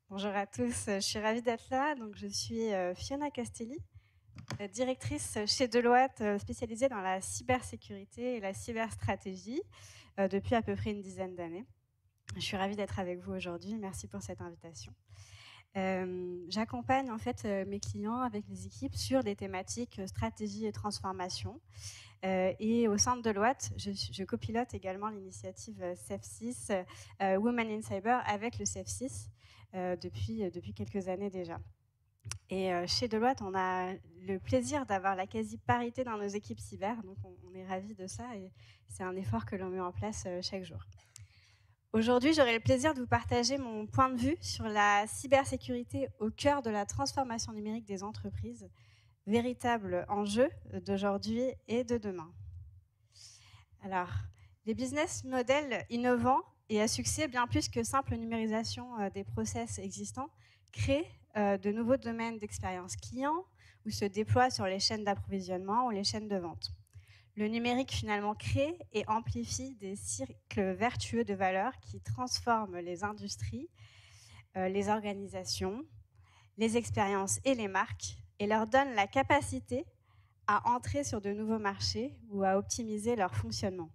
Bonjour à tous, je suis ravie d'être là. Donc, je suis Fiona Castelli, directrice chez Deloitte, spécialisée dans la cybersécurité et la cyberstratégie depuis à peu près une dizaine d'années. Je suis ravie d'être avec vous aujourd'hui. Merci pour cette invitation. J'accompagne en fait mes clients avec les équipes sur des thématiques stratégie et transformation. Et au sein de Deloitte, je copilote également l'initiative CEF6, Women in Cyber, avec le CEF6 depuis quelques années déjà. Et chez Deloitte, on a le plaisir d'avoir la quasi-parité dans nos équipes cyber, donc on est ravis de ça et c'est un effort que l'on met en place chaque jour. Aujourd'hui, j'aurai le plaisir de vous partager mon point de vue sur la cybersécurité au cœur de la transformation numérique des entreprises, véritable enjeu d'aujourd'hui et de demain. Alors, les business models innovants et à succès, bien plus que simple numérisation des process existants, créent de nouveaux domaines d'expérience client ou se déploient sur les chaînes d'approvisionnement ou les chaînes de vente. Le numérique finalement crée et amplifie des cycles vertueux de valeur qui transforment les industries, les organisations, les expériences et les marques et leur donnent la capacité à entrer sur de nouveaux marchés ou à optimiser leur fonctionnement.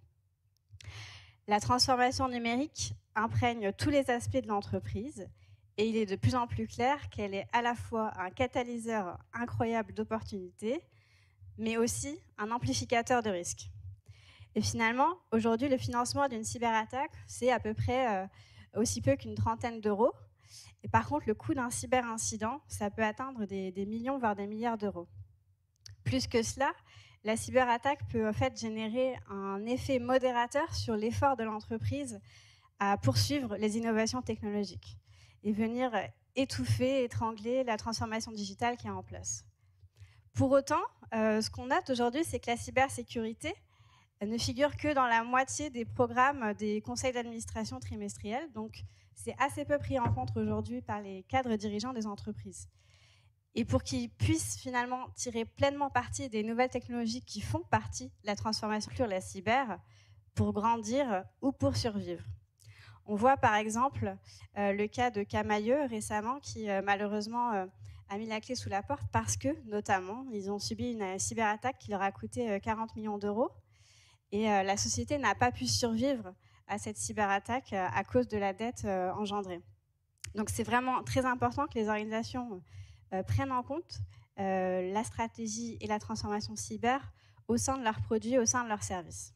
La transformation numérique imprègne tous les aspects de l'entreprise et il est de plus en plus clair qu'elle est à la fois un catalyseur incroyable d'opportunités, mais aussi un amplificateur de risques. Et finalement, aujourd'hui, le financement d'une cyberattaque, c'est à peu près aussi peu qu'une trentaine d'euros. Et par contre, le coût d'un cyberincident, ça peut atteindre des millions, voire des milliards d'euros. Plus que cela, la cyberattaque peut en fait générer un effet modérateur sur l'effort de l'entreprise à poursuivre les innovations technologiques et venir étouffer, étrangler la transformation digitale qui est en place. Pour autant, ce qu'on note aujourd'hui, c'est que la cybersécurité ne figure que dans la moitié des programmes des conseils d'administration trimestriels, donc c'est assez peu pris en compte aujourd'hui par les cadres dirigeants des entreprises. Et pour qu'ils puissent finalement tirer pleinement parti des nouvelles technologies qui font partie de la transformation sur la cyber pour grandir ou pour survivre. On voit par exemple le cas de Camailleux récemment qui malheureusement a mis la clé sous la porte parce que notamment ils ont subi une cyberattaque qui leur a coûté 40 millions d'euros et la société n'a pas pu survivre à cette cyberattaque à cause de la dette engendrée. Donc c'est vraiment très important que les organisations prennent en compte la stratégie et la transformation cyber au sein de leurs produits, au sein de leurs services.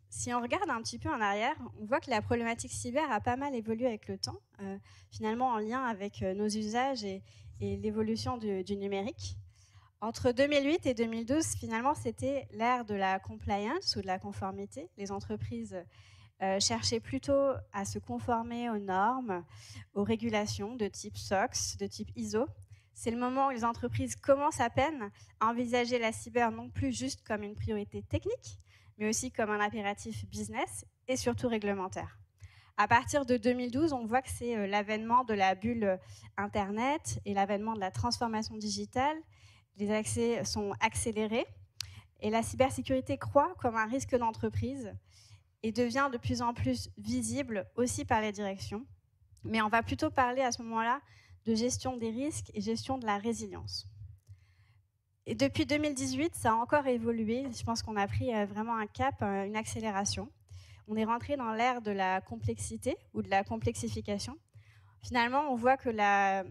Si on regarde un petit peu en arrière, on voit que la problématique cyber a pas mal évolué avec le temps, finalement en lien avec nos usages et l'évolution du numérique. Entre 2008 et 2012, finalement, c'était l'ère de la compliance ou de la conformité. Les entreprises cherchaient plutôt à se conformer aux normes, aux régulations de type SOX, de type ISO. C'est le moment où les entreprises commencent à peine à envisager la cyber non plus juste comme une priorité technique, mais aussi comme un impératif business et surtout réglementaire. À partir de 2012, on voit que c'est l'avènement de la bulle Internet et l'avènement de la transformation digitale. Les accès sont accélérés et la cybersécurité croît comme un risque d'entreprise et devient de plus en plus visible aussi par les directions. Mais on va plutôt parler à ce moment-là de gestion des risques et gestion de la résilience. Et depuis 2018, ça a encore évolué. Je pense qu'on a pris vraiment un cap, une accélération. On est rentré dans l'ère de la complexité ou de la complexification. Finalement, on voit que la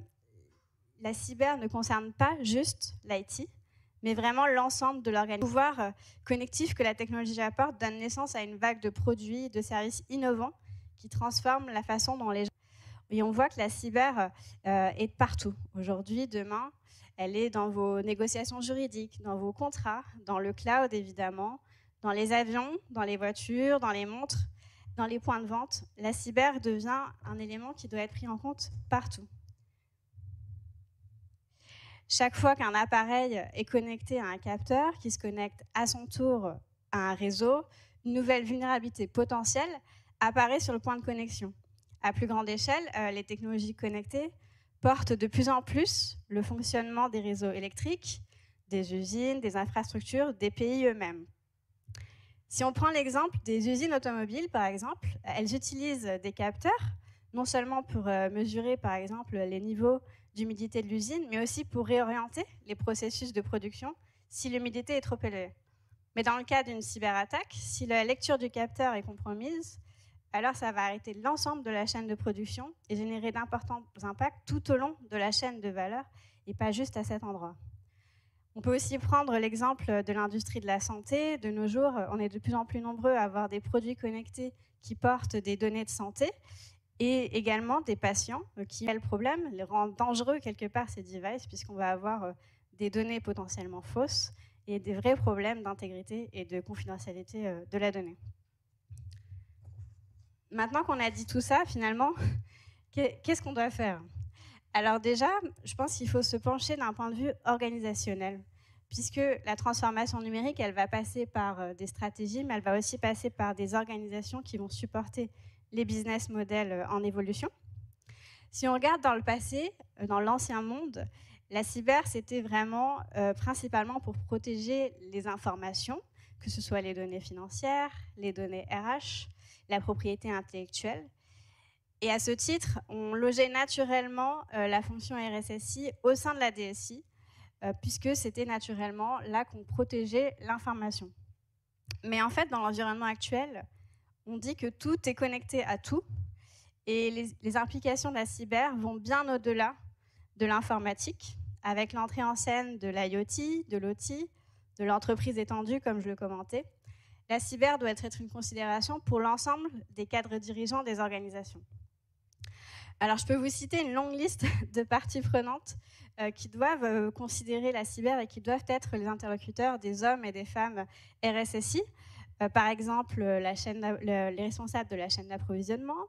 cyber ne concerne pas juste l'IT, mais vraiment l'ensemble de l'organisation. Le pouvoir connectif que la technologie apporte donne naissance à une vague de produits, de services innovants qui transforment la façon dont les gens... Et on voit que la cyber est partout. Aujourd'hui, demain, elle est dans vos négociations juridiques, dans vos contrats, dans le cloud évidemment, dans les avions, dans les voitures, dans les montres, dans les points de vente. La cyber devient un élément qui doit être pris en compte partout. Chaque fois qu'un appareil est connecté à un capteur, qui se connecte à son tour à un réseau, une nouvelle vulnérabilité potentielle apparaît sur le point de connexion. À plus grande échelle, les technologies connectées portent de plus en plus le fonctionnement des réseaux électriques, des usines, des infrastructures, des pays eux-mêmes. Si on prend l'exemple des usines automobiles, par exemple, elles utilisent des capteurs, non seulement pour mesurer, par exemple, les niveaux d'humidité de l'usine, mais aussi pour réorienter les processus de production si l'humidité est trop élevée. Mais dans le cas d'une cyberattaque, si la lecture du capteur est compromise, alors ça va arrêter l'ensemble de la chaîne de production et générer d'importants impacts tout au long de la chaîne de valeur et pas juste à cet endroit. On peut aussi prendre l'exemple de l'industrie de la santé. De nos jours, on est de plus en plus nombreux à avoir des produits connectés qui portent des données de santé et également des patients qui ont le problème, les rendent dangereux quelque part ces devices puisqu'on va avoir des données potentiellement fausses et des vrais problèmes d'intégrité et de confidentialité de la donnée. Maintenant qu'on a dit tout ça, finalement, qu'est-ce qu'on doit faire? Alors déjà, je pense qu'il faut se pencher d'un point de vue organisationnel, puisque la transformation numérique, elle va passer par des stratégies, mais elle va aussi passer par des organisations qui vont supporter les business models en évolution. Si on regarde dans le passé, dans l'ancien monde, la cyber, c'était vraiment principalement pour protéger les informations, que ce soit les données financières, les données RH, la propriété intellectuelle. Et à ce titre, on logeait naturellement la fonction RSSI au sein de la DSI, puisque c'était naturellement là qu'on protégeait l'information. Mais en fait, dans l'environnement actuel, on dit que tout est connecté à tout, et les implications de la cyber vont bien au-delà de l'informatique, avec l'entrée en scène de l'IoT, de l'OT, de l'entreprise étendue, comme je le commentais. La cyber doit être une considération pour l'ensemble des cadres dirigeants des organisations. Alors, je peux vous citer une longue liste de parties prenantes qui doivent considérer la cyber et qui doivent être les interlocuteurs des hommes et des femmes RSSI. Par exemple, les responsables de la chaîne d'approvisionnement,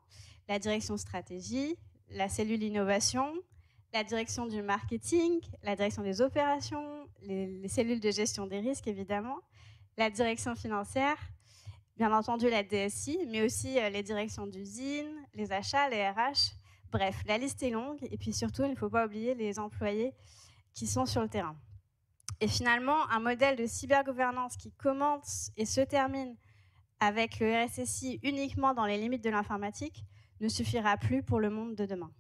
la direction stratégie, la cellule innovation, la direction du marketing, la direction des opérations, les cellules de gestion des risques, évidemment, la direction financière, bien entendu la DSI, mais aussi les directions d'usine, les achats, les RH. Bref, la liste est longue et puis surtout, il ne faut pas oublier les employés qui sont sur le terrain. Et finalement, un modèle de cybergouvernance qui commence et se termine avec le RSSI uniquement dans les limites de l'informatique ne suffira plus pour le monde de demain.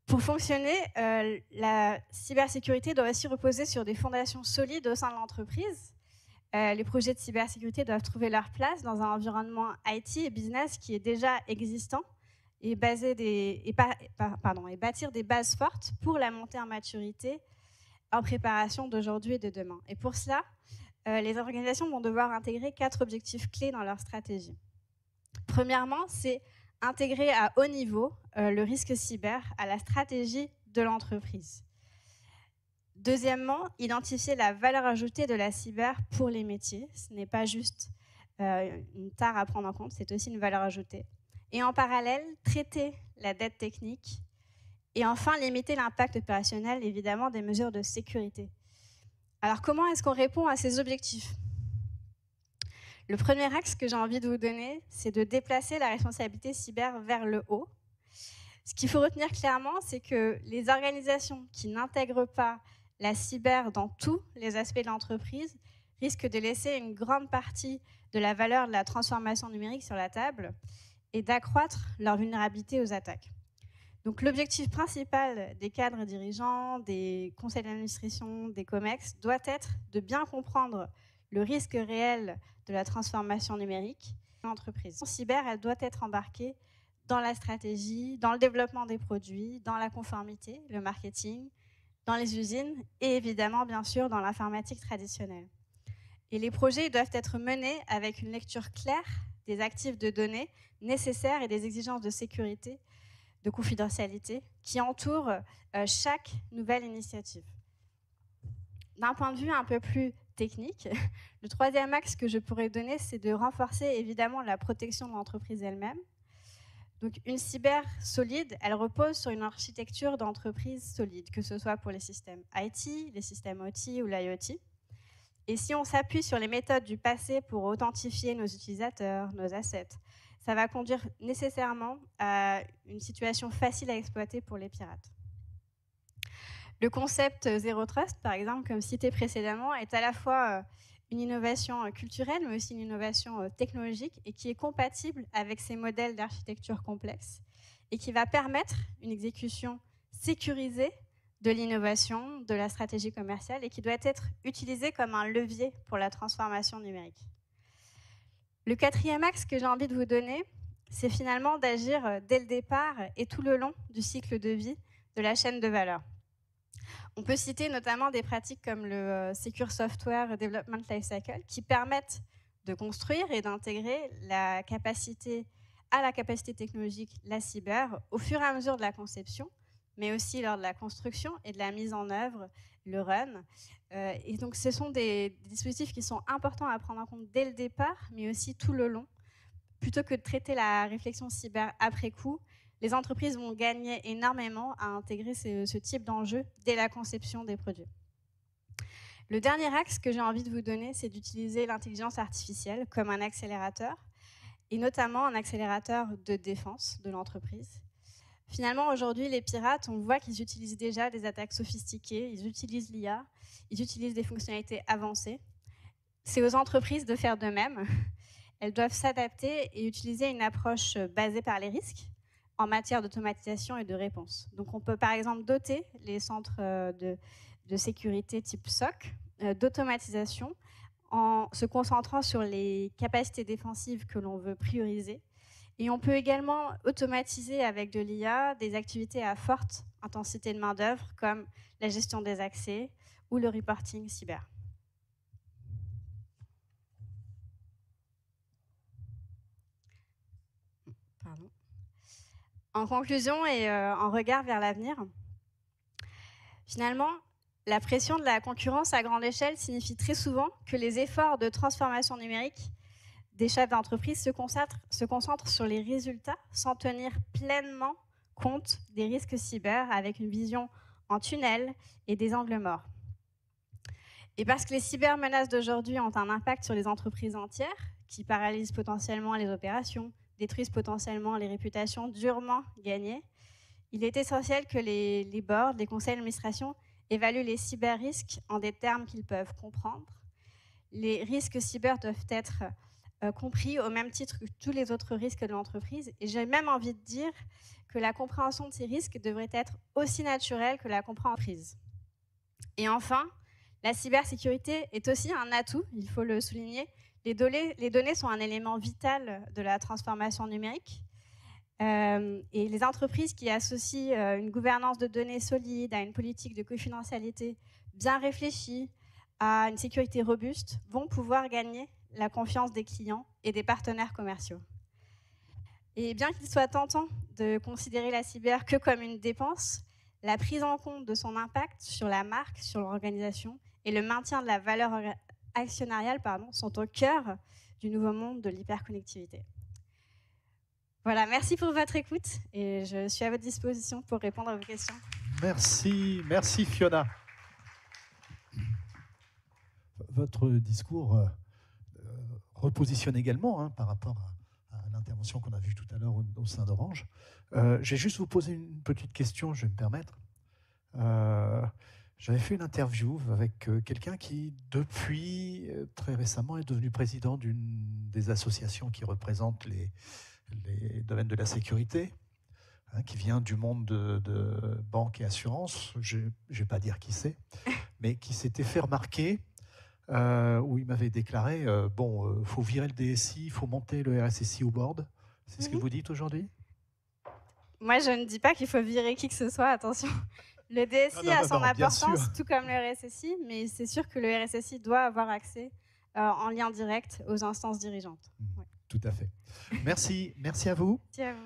Pour fonctionner, la cybersécurité doit aussi reposer sur des fondations solides au sein de l'entreprise. Les projets de cybersécurité doivent trouver leur place dans un environnement IT et business qui est déjà existant et bâtir des bases fortes pour la montée en maturité en préparation d'aujourd'hui et de demain. Et pour cela, les organisations vont devoir intégrer 4 objectifs clés dans leur stratégie. Premièrement, c'est intégrer à haut niveau le risque cyber à la stratégie de l'entreprise. Deuxièmement, identifier la valeur ajoutée de la cyber pour les métiers. Ce n'est pas juste une tare à prendre en compte, c'est aussi une valeur ajoutée. Et en parallèle, traiter la dette technique. Et enfin, limiter l'impact opérationnel, évidemment, des mesures de sécurité. Alors, comment est-ce qu'on répond à ces objectifs ? Le premier axe que j'ai envie de vous donner, c'est de déplacer la responsabilité cyber vers le haut. Ce qu'il faut retenir clairement, c'est que les organisations qui n'intègrent pas la cyber dans tous les aspects de l'entreprise risquent de laisser une grande partie de la valeur de la transformation numérique sur la table et d'accroître leur vulnérabilité aux attaques. Donc l'objectif principal des cadres dirigeants, des conseils d'administration, des COMEX doit être de bien comprendre le risque réel de la transformation numérique de l'entreprise. La cyber, elle doit être embarquée dans la stratégie, dans le développement des produits, dans la conformité, le marketing, dans les usines et évidemment, bien sûr, dans l'informatique traditionnelle. Et les projets doivent être menés avec une lecture claire des actifs de données nécessaires et des exigences de sécurité, de confidentialité qui entourent chaque nouvelle initiative. D'un point de vue un peu plus technique, le troisième axe que je pourrais donner, c'est de renforcer évidemment la protection de l'entreprise elle-même. Donc une cyber solide, elle repose sur une architecture d'entreprise solide, que ce soit pour les systèmes IT, les systèmes OT ou l'IoT. Et si on s'appuie sur les méthodes du passé pour authentifier nos utilisateurs, nos assets, ça va conduire nécessairement à une situation facile à exploiter pour les pirates. Le concept Zero Trust, par exemple, comme cité précédemment, est à la fois une innovation culturelle, mais aussi une innovation technologique, et qui est compatible avec ces modèles d'architecture complexes, et qui va permettre une exécution sécurisée de l'innovation, de la stratégie commerciale, et qui doit être utilisée comme un levier pour la transformation numérique. Le quatrième axe que j'ai envie de vous donner, c'est finalement d'agir dès le départ et tout le long du cycle de vie de la chaîne de valeur. On peut citer notamment des pratiques comme le Secure Software Development Lifecycle qui permettent de construire et d'intégrer la capacité technologique, la cyber, au fur et à mesure de la conception, mais aussi lors de la construction et de la mise en œuvre, le run. Et donc ce sont des dispositifs qui sont importants à prendre en compte dès le départ, mais aussi tout le long. Plutôt que de traiter la réflexion cyber après coup, les entreprises vont gagner énormément à intégrer ce type d'enjeu dès la conception des produits. Le dernier axe que j'ai envie de vous donner, c'est d'utiliser l'intelligence artificielle comme un accélérateur, et notamment un accélérateur de défense de l'entreprise. Finalement, aujourd'hui, les pirates, on voit qu'ils utilisent déjà des attaques sophistiquées, ils utilisent l'IA, ils utilisent des fonctionnalités avancées. C'est aux entreprises de faire de même. Elles doivent s'adapter et utiliser une approche basée par les risques en matière d'automatisation et de réponse. Donc on peut par exemple doter les centres de sécurité type SOC d'automatisation en se concentrant sur les capacités défensives que l'on veut prioriser. Et on peut également automatiser avec de l'IA des activités à forte intensité de main-d'œuvre comme la gestion des accès ou le reporting cyber. Pardon. En conclusion et en regard vers l'avenir, finalement, la pression de la concurrence à grande échelle signifie très souvent que les efforts de transformation numérique des chefs d'entreprise se concentrent sur les résultats sans tenir pleinement compte des risques cyber avec une vision en tunnel et des angles morts. Et parce que les cybermenaces d'aujourd'hui ont un impact sur les entreprises entières, qui paralysent potentiellement les opérations, détruisent potentiellement les réputations durement gagnées, il est essentiel que les boards, les conseils d'administration évaluent les cyber-risques en des termes qu'ils peuvent comprendre. Les risques cyber doivent être compris au même titre que tous les autres risques de l'entreprise. Et j'ai même envie de dire que la compréhension de ces risques devrait être aussi naturelle que la compréhension d'entreprise. Et enfin, la cybersécurité est aussi un atout, il faut le souligner. Les données sont un élément vital de la transformation numérique. Et les entreprises qui associent une gouvernance de données solide à une politique de confidentialité bien réfléchie, à une sécurité robuste, vont pouvoir gagner la confiance des clients et des partenaires commerciaux. Et bien qu'il soit tentant de considérer la cyber que comme une dépense, la prise en compte de son impact sur la marque, sur l'organisation et le maintien de la valeur actionnariale sont au cœur du nouveau monde de l'hyperconnectivité. Voilà, merci pour votre écoute et je suis à votre disposition pour répondre à vos questions. Merci Fiona. Votre discours repositionne également par rapport à l'intervention qu'on a vue tout à l'heure au sein d'Orange. Je vais juste vous poser une petite question, je vais me permettre. J'avais fait une interview avec quelqu'un qui, depuis très récemment, est devenu président d'une des associations qui représentent les domaines de la sécurité, qui vient du monde de banque et assurance. Je ne vais pas dire qui c'est, mais qui s'était fait remarquer, où il m'avait déclaré faut virer le DSI, il faut monter le RSSI au board. C'est ce que vous dites aujourd'hui? Moi, je ne dis pas qu'il faut virer qui que ce soit, attention. Le DSI a son importance, tout comme le RSSI, mais c'est sûr que le RSSI doit avoir accès en lien direct aux instances dirigeantes. Tout à fait. Merci à vous. Merci à vous.